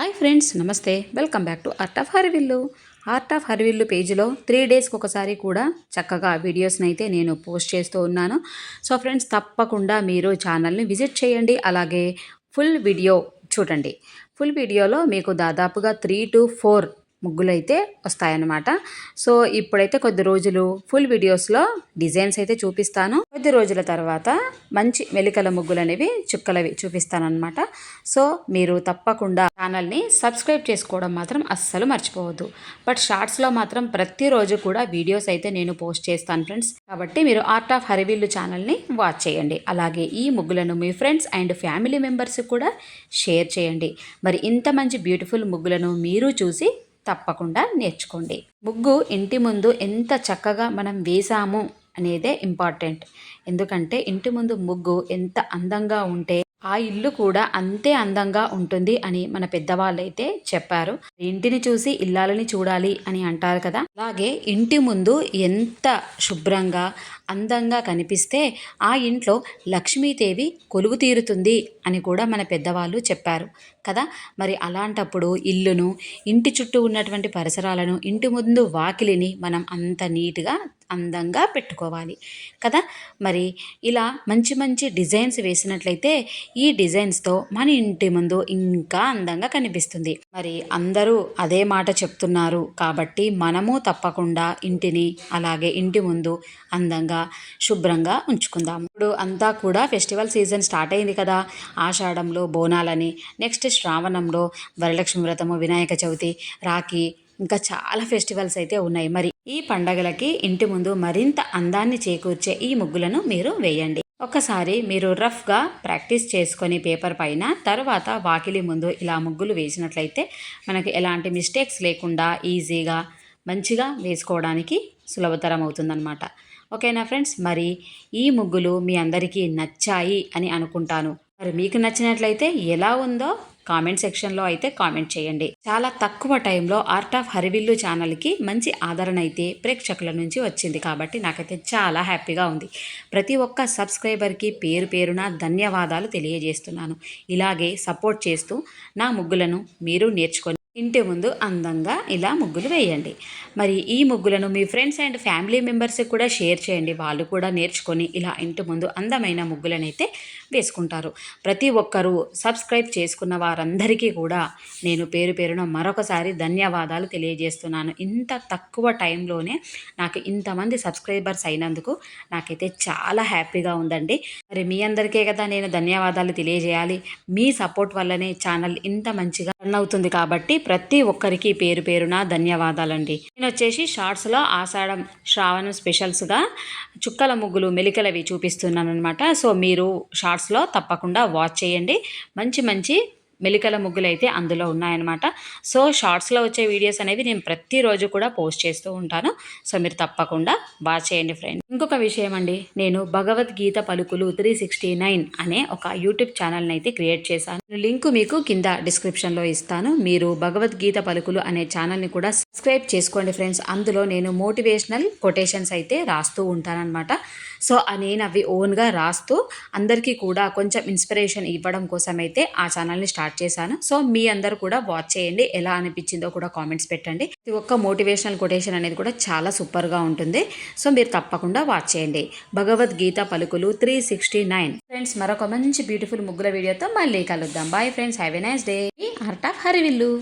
Hi friends, నమస్తే. Welcome back to art of Harivillu. Art of హరివిల్లు పేజీలో 3 డేస్కి ఒకసారి కూడా చక్కగా వీడియోస్ని అయితే నేను పోస్ట్ చేస్తూ ఉన్నాను. సో ఫ్రెండ్స్, తప్పకుండా మీరు ఛానల్ని విజిట్ చేయండి. అలాగే ఫుల్ వీడియో చూడండి. ఫుల్ వీడియోలో మీకు దాదాపుగా 3 to 4 ముగ్గులైతే వస్తాయన్నమాట. సో ఇప్పుడైతే కొద్ది రోజులు ఫుల్ వీడియోస్లో డిజైన్స్ అయితే చూపిస్తాను. కొద్ది రోజుల తర్వాత మంచి మెలికల ముగ్గులు అనేవి చుక్కలవి చూపిస్తాను అనమాట. సో మీరు తప్పకుండా ఛానల్ని సబ్స్క్రైబ్ చేసుకోవడం మాత్రం అస్సలు మర్చిపోవద్దు. బట్ షార్ట్స్లో మాత్రం ప్రతిరోజు కూడా వీడియోస్ అయితే నేను పోస్ట్ చేస్తాను ఫ్రెండ్స్. కాబట్టి మీరు ఆర్ట్ ఆఫ్ హరివిల్లు ఛానల్ని వాచ్ చేయండి. అలాగే ఈ ముగ్గులను మీ ఫ్రెండ్స్ అండ్ ఫ్యామిలీ మెంబర్స్ కూడా షేర్ చేయండి. మరి ఇంత మంచి బ్యూటిఫుల్ ముగ్గులను మీరు చూసి తప్పకుండా నేర్చుకోండి. ముగ్గు ఇంటి ముందు ఎంత చక్కగా మనం వేసాము అనేదే ఇంపార్టెంట్. ఎందుకంటే ఇంటి ముందు ముగ్గు ఎంత అందంగా ఉంటే ఆ ఇల్లు కూడా అంతే అందంగా ఉంటుంది అని మన పెద్దవాళ్ళు అయితే చెప్పారు. ఇంటిని చూసి ఇల్లాలని చూడాలి అని అంటారు కదా. అలాగే ఇంటి ముందు ఎంత శుభ్రంగా అందంగా కనిపిస్తే ఆ ఇంట్లో లక్ష్మీదేవి కొలువు తీరుతుంది అని కూడా మన పెద్దవాళ్ళు చెప్పారు కదా. మరి అలాంటప్పుడు ఇల్లును, ఇంటి చుట్టూ ఉన్నటువంటి పరిసరాలను, ఇంటి ముందు వాకిలిని మనం అంత నీట్గా అందంగా పెట్టుకోవాలి కదా. మరి ఇలా మంచి మంచి డిజైన్స్ వేసినట్లయితే ఈ డిజైన్స్తో మన ఇంటి ముందు ఇంకా అందంగా కనిపిస్తుంది. మరి అందరూ అదే మాట చెప్తున్నారు కాబట్టి మనము తప్పకుండా ఇంటిని అలాగే ఇంటి ముందు అందంగా శుభ్రంగా ఉంచుకుందాము. ఇప్పుడు అంతా కూడా ఫెస్టివల్ సీజన్ స్టార్ట్ అయింది కదా. ఆషాఢంలో బోనాలని, నెక్స్ట్ శ్రావణంలో వరలక్ష్మి వ్రతము, వినాయక చవితి, రాఖీ, ఇంకా చాలా ఫెస్టివల్స్ అయితే ఉన్నాయి. మరి ఈ పండగలకి ఇంటి ముందు మరింత అందాన్ని చేకూర్చే ఈ ముగ్గులను మీరు వేయండి. ఒకసారి మీరు రఫ్గా ప్రాక్టీస్ చేసుకొని పేపర్ పైన, తర్వాత వాకిలి ముందు ఇలా ముగ్గులు వేసినట్లయితే మనకి ఎలాంటి మిస్టేక్స్ లేకుండా ఈజీగా మంచిగా వేసుకోవడానికి సులభతరం అవుతుందన్నమాట. ఓకేనా ఫ్రెండ్స్, మరి ఈ ముగ్గులు మీ అందరికీ నచ్చాయి అని అనుకుంటాను. మరి మీకు నచ్చినట్లయితే ఎలా ఉందో కామెంట్ సెక్షన్లో అయితే కామెంట్ చేయండి. చాలా తక్కువ టైంలో ఆర్ట్ ఆఫ్ హరివిల్లు ఛానల్కి మంచి ఆదరణ అయితే ప్రేక్షకుల నుంచి వచ్చింది కాబట్టి నాకైతే చాలా హ్యాపీగా ఉంది. ప్రతి ఒక్క సబ్స్క్రైబర్కి పేరు పేరున ధన్యవాదాలు తెలియజేస్తున్నాను. ఇలాగే సపోర్ట్ చేస్తూ నా ముగ్గులను మీరు నేర్చుకొని ఇంటి ముందు అందంగా ఇలా ముగ్గులు వేయండి. మరి ఈ ముగ్గులను మీ ఫ్రెండ్స్ అండ్ ఫ్యామిలీ మెంబర్స్కి కూడా షేర్ చేయండి. వాళ్ళు కూడా నేర్చుకొని ఇలా ఇంటి ముందు అందమైన ముగ్గులను అయితే వేసుకుంటారు. ప్రతి ఒక్కరూ సబ్స్క్రైబ్ చేసుకున్న వారందరికీ కూడా నేను పేరు పేరున మరొకసారి ధన్యవాదాలు తెలియజేస్తున్నాను. ఇంత తక్కువ టైంలోనే నాకు ఇంతమంది సబ్స్క్రైబర్స్ అయినందుకు నాకైతే చాలా హ్యాపీగా ఉందండి. మరి మీ అందరికీ కదా నేను ధన్యవాదాలు తెలియజేయాలి. మీ సపోర్ట్ వల్లనే ఛానల్ ఇంత మంచిగా రన్ అవుతుంది కాబట్టి ప్రతి ఒక్కరికి పేరు పేరున ధన్యవాదాలండి. నేను వచ్చేసి షార్ట్స్లో ఆషాఢం శ్రావణం స్పెషల్స్గా చుక్కల ముగ్గులు మెలికలవి చూపిస్తున్నాను అనమాట. సో మీరు షార్ట్స్లో తప్పకుండా వాచ్ చేయండి. మంచి మంచి మెలికల ముగ్గులు అయితే అందులో ఉన్నాయన్నమాట. సో షార్ట్స్లో వచ్చే వీడియోస్ అనేవి నేను ప్రతిరోజు కూడా పోస్ట్ చేస్తూ ఉంటాను. సో మీరు తప్పకుండా వాచ్ చేయండి ఫ్రెండ్స్. ఇంకొక విషయం అండి, నేను భగవద్గీత పలుకులు 369 అనే ఒక యూట్యూబ్ ఛానల్ని అయితే క్రియేట్ చేశాను. లింక్ మీకు కింద డిస్క్రిప్షన్లో ఇస్తాను. మీరు భగవద్గీత పలుకులు అనే ఛానల్ని కూడా సబ్స్క్రైబ్ చేసుకోండి ఫ్రెండ్స్. అందులో నేను మోటివేషనల్ కొటేషన్స్ అయితే రాస్తూ ఉంటానన్నమాట. సో నేను అవి ఓన్గా రాస్తూ అందరికీ కూడా కొంచెం ఇన్స్పిరేషన్ ఇవ్వడం కోసం అయితే ఆ ఛానల్ని స్టార్ట్ చేశాను. సో మీ అందరూ కూడా వాచ్ చేయండి. ఎలా అనిపించిందో కూడా కామెంట్స్ పెట్టండి. ప్రతి ఒక్క మోటివేషనల్ కొటేషన్ అనేది కూడా చాలా సూపర్గా ఉంటుంది. సో మీరు తప్పకుండా వాచ్ చేయండి. భగవద్గీత పలుకులు 369. ఫ్రెండ్స్, మరొక మంచి బ్యూటిఫుల్ ముగ్గుల వీడియోతో మళ్ళీ కలుద్దాం. Bye friends, have a nice day. Art of Harivillu.